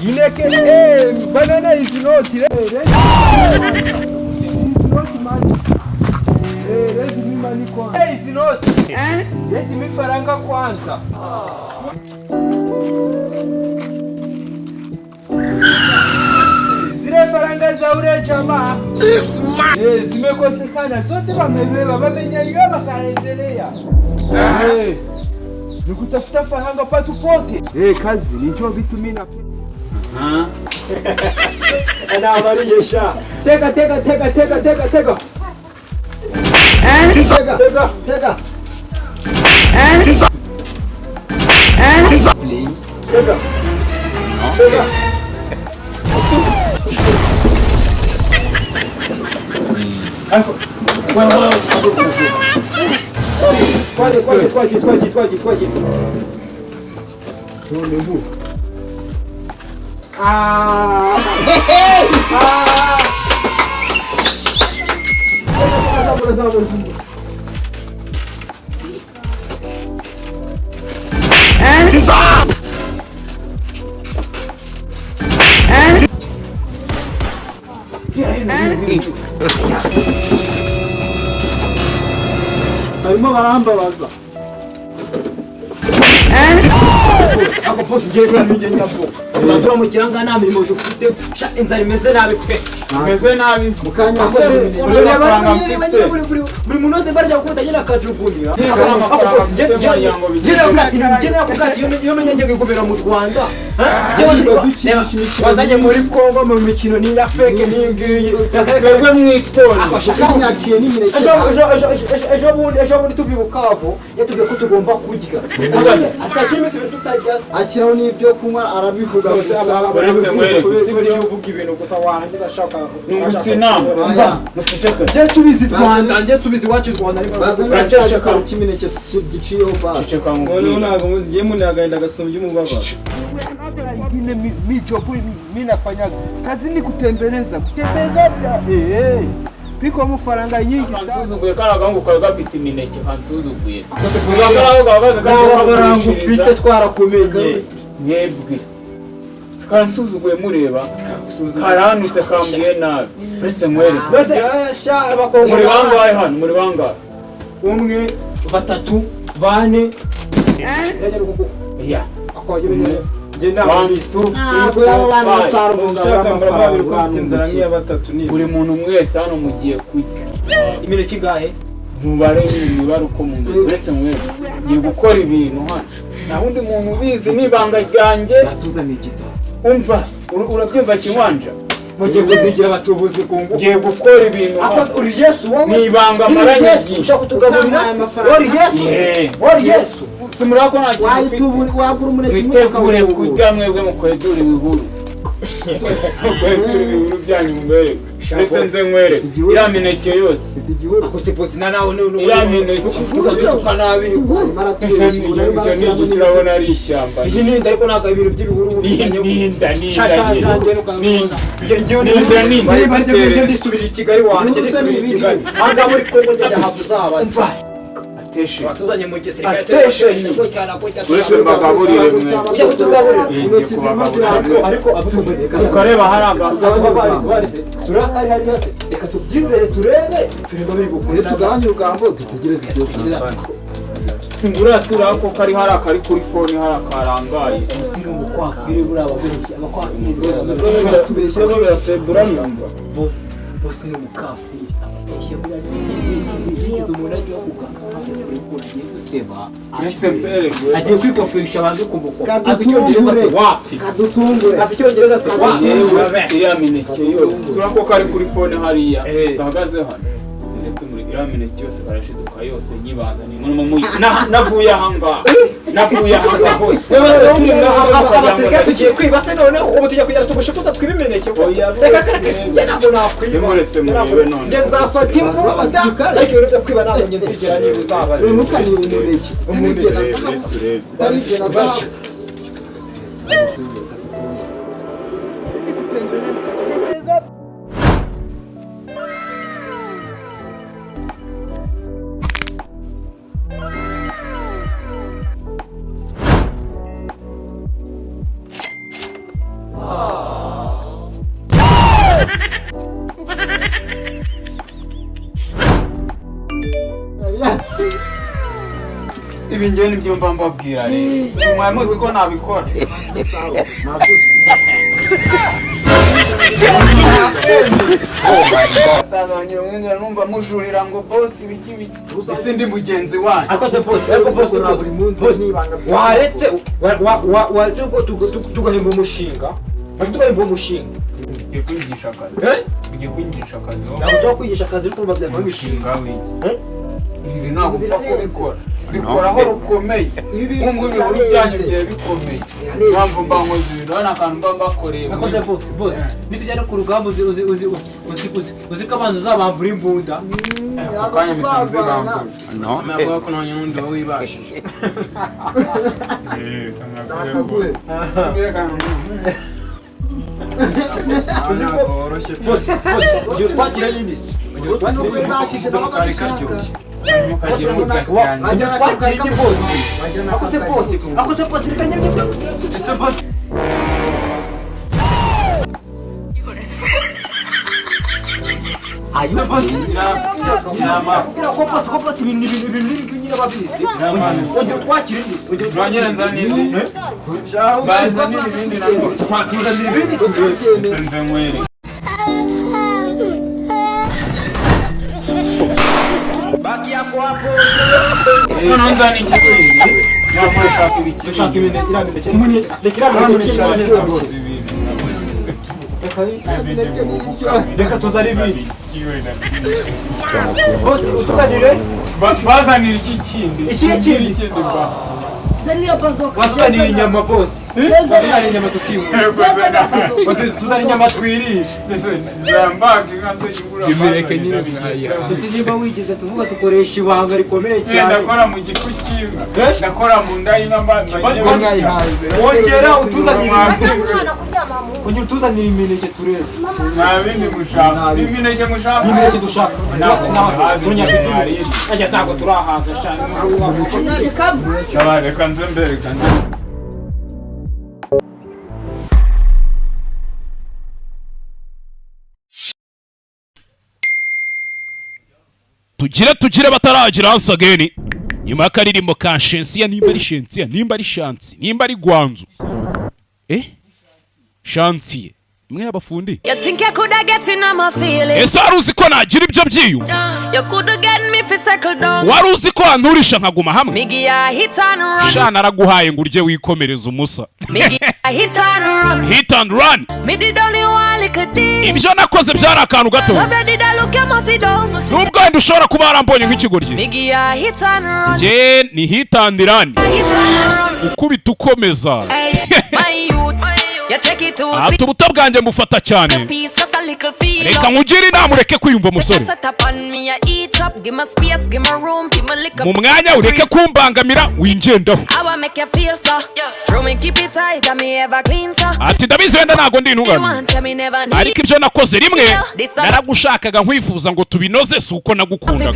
Ineke banana is not let me money kwanza. Is not. Let me faranga kwanza. Zile faranga za ule jamaa zimekosekana zote, wamebeba wamenyanyua wakaendelea. Nikutafuta faranga patu pote. Kazi nicho vitu mimi napenda. Ana walisha. Teka. Teka. Kwaje. Arimo barambabaza. Ako post ngiye kuri njye nyabwo. Uzadura mu kiranga nta mirimo dufite. Inzara imeze nabi pe. Imeze nabi. Mukanya buri muntu wese barya gukunda nyina akajugunira. Yo menye ngiye gukubera mu Rwanda. Wazanye muri Kongo mu mikino ni ya fake ningi. Yakarwe mu export. Akashaka nyaciye n'imineke. Ejo bundi tubibukavu yatubwiye ko tugomba kurya. Atashimisi tutajya. Ashyiraho n'ibyo kunywa arabivuga gusa uvuga ibintu gusa warangiza ashaka njye tubizi Rwanda, njye tubizi wacu Rwanda bazashaka kimineke giciyeho basi ntabwo muzi ngiye muni agahinda gasumbye umubaba. Mimi nafanya kazi ni kutembeleza biko amafaranga nyingi sana. Kansuzuguye karagangu kawe gafite imineke kansuzuguye. Karagangu ufite twarakumenye mwebwe. Kansuzuguye mureba karanutse kambwiye nabi. Uretse mwere. Bose sha abakongo muri bangahe hano muri bangahe? Umwe, batatu, bane. Ya. Akoje bine. Buri muntu mwese hano mugiye kurya imineke ingahe mubare uko mu mbere uretse mwese ngiye gukora ibintu hano nta wundi muntu ubizi n'ibanga ryanjye batuzaniye igitabo. Umva urabyumva kinwanja mugiye kuzigira batubuzi kungu ngiye gukora ibintu uri Yesu wowe n'ibanga maranye ushaka kutugaburira ori Yesu simurako nta kintu wagura umuneke mukabureka kurya mwebwe mukwedura ibihuru ibihuru byanyu mbere ndetse nze nkwere iriya mineke yose ako siposi na nawe iriya mineke tukanabi icyo ni igikirabona ari ishyamba iyi ninda ariko ntabwo ibintu by'ibihuru ninda njye ndisubira i Kigali wanjye ndisubira i Kigali aha muri Kongo njye hafu zabaza ateshe batuzanye mu gisirikare ateshe uretse mbagaburire mwe ujya kutugaburira intoki zimaze ariko tukareba haraga surakari hari yose reka tubyizere turebe biri gukora tugabanye urugambo dutegereze ibyo kurira singura sura ko kari kari kuri phone harakarangaye usiri umukwafire buri ababenshi abakwafire tubeshye ko birafebura numva boss ni umukafire abeshye buri izo umuntu agiye kuganga agiye guseba agiye kwikopisha abantu kumukwa azicyongereza se wapi azicyongereza se wapi iriya mineke yose sura ko kari kuri phone hariya gahagaze hano ndetse muri iriya mineke yose karashiduka yose nyibazani navuye ahanga hose abasirikare tugiye kwiba se noneho ubu tugiye kugera tugushiputa twibimeneke reka njye ntabwo nakwiba muretse muriwe none njye nzafata imbunda ariko ibintu byo kwiba ntabwo njye nzigera niba uzabaza ntukaniye umuneke utarigera na zahabu ibi ngiye nibyo mba mbabwira rero mwamuzi ko nabikora tazongera umwenda numva mujurira ngo boss ibiki isi ndi mugenzi wanyu akoze boss na buri munsi waretse ko tugahemba umushinga tugahemba umushinga ugiye kwigisha akazi ugiye kwigisha akazi ntabwo kwigisha akazi ariko urumva byavamo imishinga ibi ntabwo upfa kubikora bikoraho rukomeye nk'ubu ibihuru byanyu bigiye bikomeye mpamvu mba nkoze ibintu hano akantu mba mbakoreye akoze boss nitujyane ku rugamba uzi ko abanza uzabambura imbunda ako kanya bitanze bambura ntabwo ko nanye n'undi wawe wibashije nakaguye boss ugiye twagira nyine wibashije n'akari karyoshye akoze boss bitanye ese boss ayo boss ira ko boss ibintu nyine babisi ongera twakira indisi uranyera nzanizi bazana ibindi nango twatura ibindi nze nkwere baki yako hapo none nzani ikindi mwashaka ibiki dushaka ibintu irabinde umunye rekira boss reka tuzari ibindi bose utuzanire bazanira iki kindi Zanira bazoka. watuzanire inyama bose tuzanire inyama tuzanire inyama twirisha zambage nka se yibura imireke nyine niba wigeze tuvuga tukoresha ibanga rikomeye cyane ndakora mu gifu cy'inka ndakora mu nda y'inka wongera utuzanire imineke turebe nta bindi mushaka imineke mushaka imineke dushaka ntabwo turahaga cyane reka nze mbere kandi tugire bataragira once again nyuma y'akaririmbo ka shensiya nimba ari shensiya nimba ari shansi nimba ari gwanzu shansiye imwe y'abafundi ese wari uzi ko nagira ibyo byiyumva wari uzi ko wanturisha nkaguma hamwe shana araguhaye ngo urye wikomereza umusa hit and run ibyo nakoze byari akantu gato nubwo wenda ushobora kuba warambonye nk'ikigoryi jye ni hit and run ukubita ukomeza ati ubuto bwanjye mbufata cyane reka nkugire inama ureke kwiyumva umusore mu mwanya ureke kumbangamira wingendaho ati ndabizi wenda ntago ndi intungane ariko ibyo nakoze rimwe naragushakaga nkwifuza ngo tubinoze si uko nagukundaga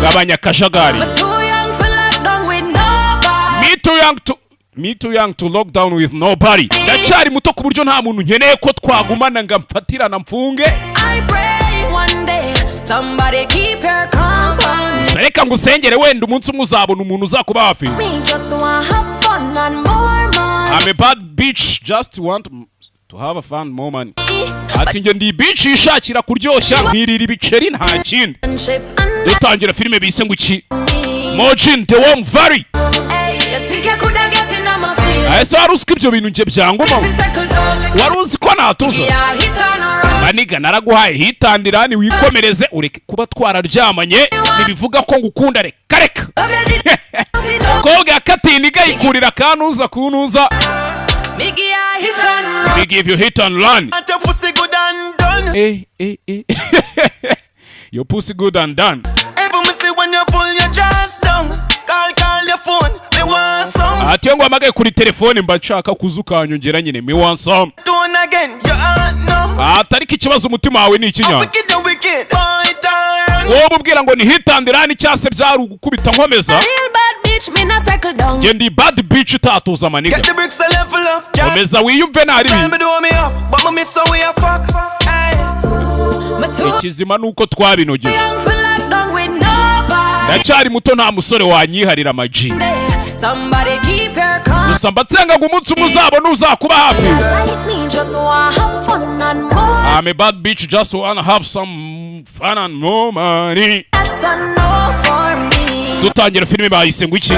gabanya akajagari Me too young to lock down with nobody. Ndacyari muto ku buryo nta muntu nkeneye ko twagumana nga mfatirana mfunge. Reka ngusengere wenda umunsi umwe uzabona umuntu uzakuba hafi. I'm a bad bitch, just want to have a fun moment. Ati nge ndi bitch yishakira kuryoshya nkirira ibiceri nta kindi. Dutangira filime bise ngo iki? Mojin the warm valley. Ese wari uzi ko ibyo bintu nge byangoma wari uzi ko natuza maniga naraguhaye hitandirani wikomereze ureke kuba twararyamanye ntibivuga ko ngukunda reka koga katiniga yikurira kanuza kunuza we give you hit and run your pussy good and done ati ngo amagaye kuri telefone mba nshaka kuzukanyongera nyine me want some atariko ikibazo umutima wawe ni ikinyana wowe ubwira ngo ni hitandirani cyase byari ugukubita nkomeza ndi bad bitch tatuza maniga komeza wiyumve nari ikizima nuko twabinogeje ndacyari muto nta musore wanyiharira amaji gusa mbatsenga ngo umunsi umwe uzabona uzakuba hafi. I'm a bad bitch just wanna have some fun and more money. Dutangira filime bahise ngo iki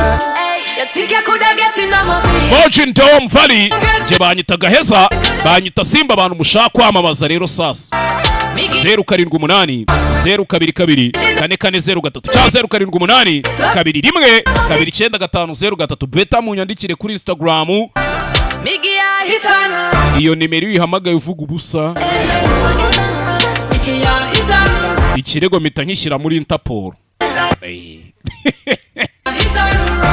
Virgin Dome Valley je banyita gaheza banyita simba abantu mushaka kwamamaza rero sasa 078 022 4403 cya 078 21 29503 beta munyandikire kuri Instagram iyo nimero yihamagaye uvuga ubusa ikirego mpita nkishyira muri Interpol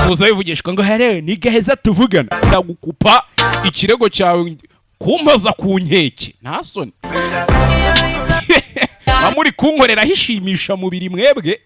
uzabivugishwa ngo here ni gaheza tuvugana ndagukupa ikirego cyawe kumpoza ku nkeke nta soni bamuri kunkorera hishimisha mubiri mwebwe